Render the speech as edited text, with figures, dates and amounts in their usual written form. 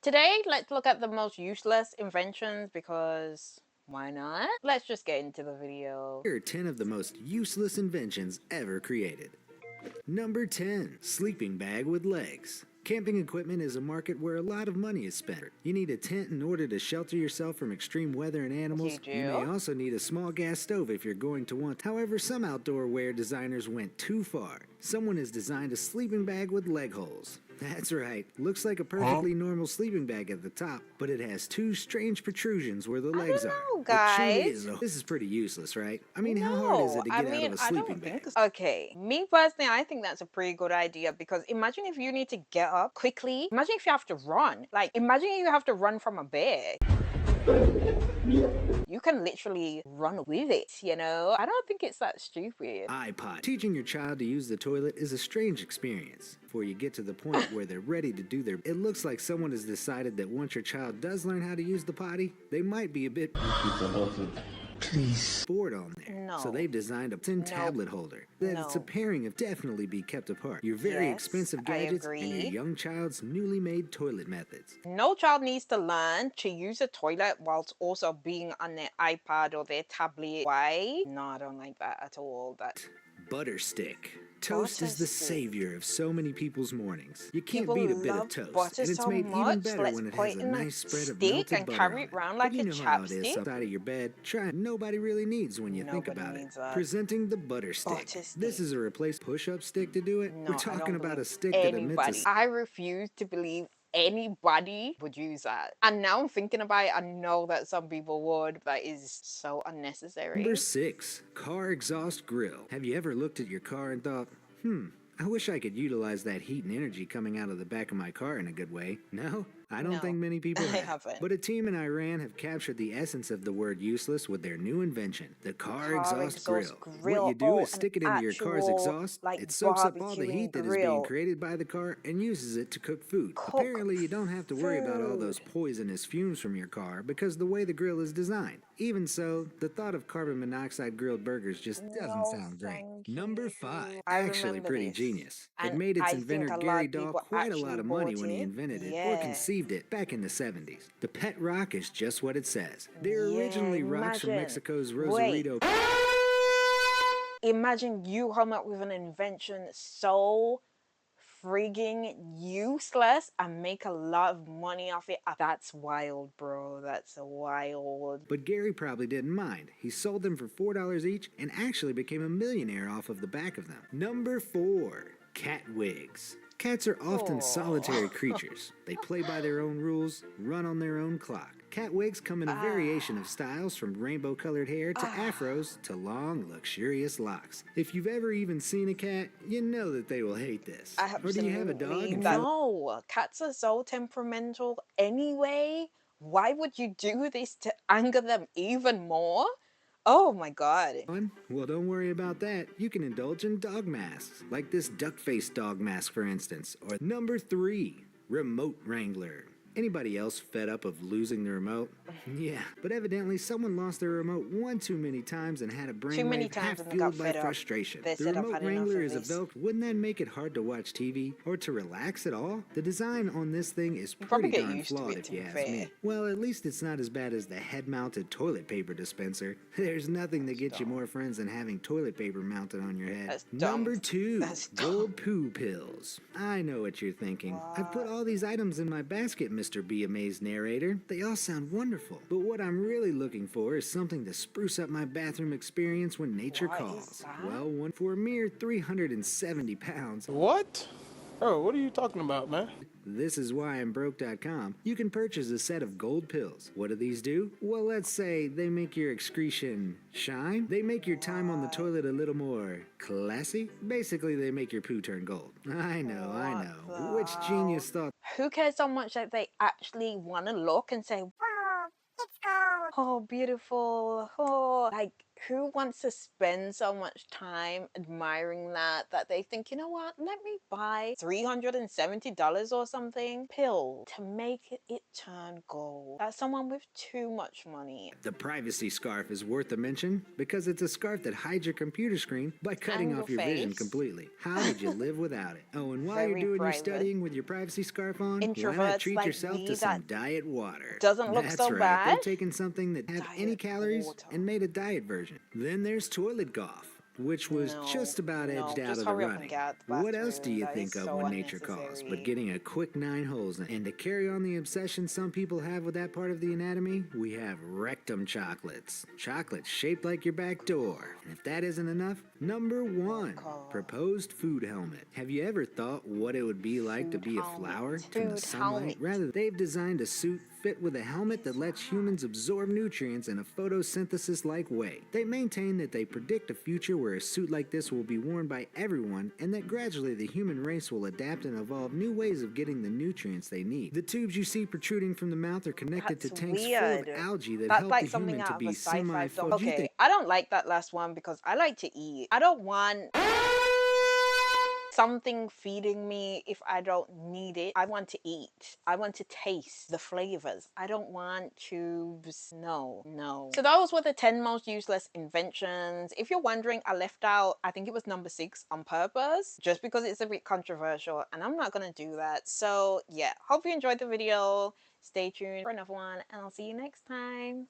Today, let's look at the most useless inventions because why not? Let's just get into the video. Here are 10 of the most useless inventions ever created. Number 10. Sleeping bag with legs. Camping equipment is a market where a lot of money is spent. You need a tent in order to shelter yourself from extreme weather and animals. You You may do? also need a small gas stove if you're going to want. However, some outdoor wear designers went too far. Someone has designed a sleeping bag with leg holes. That's right, looks like a perfectly normal sleeping bag at the top, but it has two strange protrusions where the I legs don't are. know, It truly guys. is. This is pretty useless, right? I mean, how hard is No, it to I get out mean, of a I sleeping don't bag? think so. Okay, me personally, I think that's a pretty good idea because imagine if you need to get up quickly. Imagine if you have to run. Like, imagine you have to run from a bear. You can literally run with it, you know? I don't think it's that stupid. iPod. Teaching your child to use the toilet is a strange experience. Before you get to the point where they're ready to do their... It looks like someone has decided that once your child does learn how to use the potty, they might be a bit... bored on there. No. So they've designed a tin Nope. tablet holder. That it's a No. pairing of definitely be kept apart. Your very Yes, expensive I gadgets and your agree. young child's newly made toilet methods. No child needs to learn to use a toilet whilst also being on their iPad or their tablet. Why? No, I don't like that at all. That Butter stick. Toast is the Butter stick. savior of so many people's mornings. You can't People beat a bit love of toast, butter and it's so made even much. better Let's when it put has it a in nice spread of stick melted and butter carry on it it. around But like you a know how it is, chapstick. outside of your bed. Try nobody really needs when you think Nobody about it. needs that. Presenting the butter stick. Butter This stick. is a replace push-up stick to do it. No, We're I talking don't about believe a stick that emits anybody. I refuse to believe anybody would use that. And now I'm thinking about it, I know that some people would. That is so unnecessary. Number 6. Car exhaust grill. Have you ever looked at your car and thought, I wish I could utilize that heat and energy coming out of the back of my car in a good way. No? I don't No, think many people I have. haven't. But a team in Iran have captured the essence of the word useless with their new invention, the car exhaust grill. What you do Oh, is an stick it into your car's actual exhaust, like it soaks up all the barbecuing heat that is being grill. created by the car and uses it to cook food. Cook Apparently you don't have to worry about all those food. poisonous fumes from your car because the way the grill is designed. Even so, the thought of carbon monoxide grilled burgers just doesn't No, sound great. thank Number you. 5. I Actually remember pretty this. genius. It And made its I inventor think a lot Gary of Dahl people quite a actually lot of money bought when he it. invented it or Yeah. conceived it back in the 70s. The pet rock is just what it says. They're Yeah, originally rocks from imagine. Mexico's Wait. Rosarito. Imagine you come up with an invention so frigging useless and make a lot of money off it. That's wild, bro. That's wild. But Gary probably didn't mind. He sold them for $4 each and actually became a millionaire off of the back of them. Number 4. Cat wigs. Cats are often solitary creatures. They play by their own rules, run on their own clock. Cat wigs come in a variation of styles from rainbow-colored hair to afros to long, luxurious locks. If you've ever even seen a cat, you know that they will hate this. Or do you have a dog? Absolutely And no. Cats are so temperamental anyway. Why would you do this to anger them even more? Oh my god. Well, don't worry about that. You can indulge in dog masks, like this duck-faced dog mask, for instance. Or number 3, remote wrangler. Anybody else fed up of losing the remote? Yeah, but evidently someone lost their remote one too many times and had a Too many brainwave times half and they got fueled by fed up. frustration. They The said, "I've remote had enough wrangler of is a this." Velcro. Wouldn't that make it hard to watch TV or to relax at all? The design on this thing is probably pretty get darn used to flawed it, if to you be ask fair. me. Well, at least it's not as bad as the head-mounted toilet paper dispenser. There's nothing that gets you more friends than having toilet paper mounted on your head. That's dumb. Number 2, That's dumb. gold poo pills. I know what you're thinking. I've put all these items in my basket, Mr. Be Amazed narrator. They all sound wonderful. But what I'm really looking for is something to spruce up my bathroom experience when nature What is calls. that? Well, one for a mere 370 pounds. What? Bro, what are you talking about, man? This is why I'm broke.com. You can purchase a set of gold pills. What do these do? Well, let's say they make your excretion shine. They make your time on the toilet a little more classy. Basically, they make your poo turn gold. I know. Which genius thought? Who cares so much that they actually want to look and say, wow, it's gold. Oh, beautiful. Oh, like, who wants to spend so much time admiring that they think, you know what, let me buy $370 or something pill to make it turn gold. That's someone with too much money. The privacy scarf is worth a mention because it's a scarf that hides your computer screen by cutting And your off your vision face. completely. How would you live without it? Oh, and while you're Very doing your private. studying with your privacy scarf on, why not Introverts treat like yourself me to that some diet water? doesn't look That's so right, bad. they've taken something that had any Diet calories water. and made a diet version. Then there's toilet golf, which was No, just about edged no, out just of the hurry up and running. get out the What else do bathroom. you That is think of so when nature calls but unnecessary. getting a quick 9 holes in? And to carry on the obsession some people have with that part of the anatomy, we have rectum chocolates. Chocolates shaped like your back door. And if that isn't enough, number 1, God. proposed food helmet. Have you ever thought what it would be like to Food be a helmet. flower from the Food sunlight? helmet. Rather, they've designed a suit fit with a helmet that lets humans absorb nutrients in a photosynthesis-like way. They maintain that they predict a future where a suit like this will be worn by everyone, and that gradually the human race will adapt and evolve new ways of getting the nutrients they need. The tubes you see protruding from the mouth are connected to That's tanks full of weird. algae that That's help the like something human to out of be a sci-fi film. semi-photogenic. Okay, I don't like that last one because I like to eat. I don't want something feeding me if I don't need it. I want to eat. I want to taste the flavors. I don't want tubes. No, no. So those were the 10 most useless inventions. If you're wondering, I left out, I think it was number 6 on purpose, just because it's a bit controversial, and I'm not gonna do that. So yeah, hope you enjoyed the video. Stay tuned for another one, and I'll see you next time.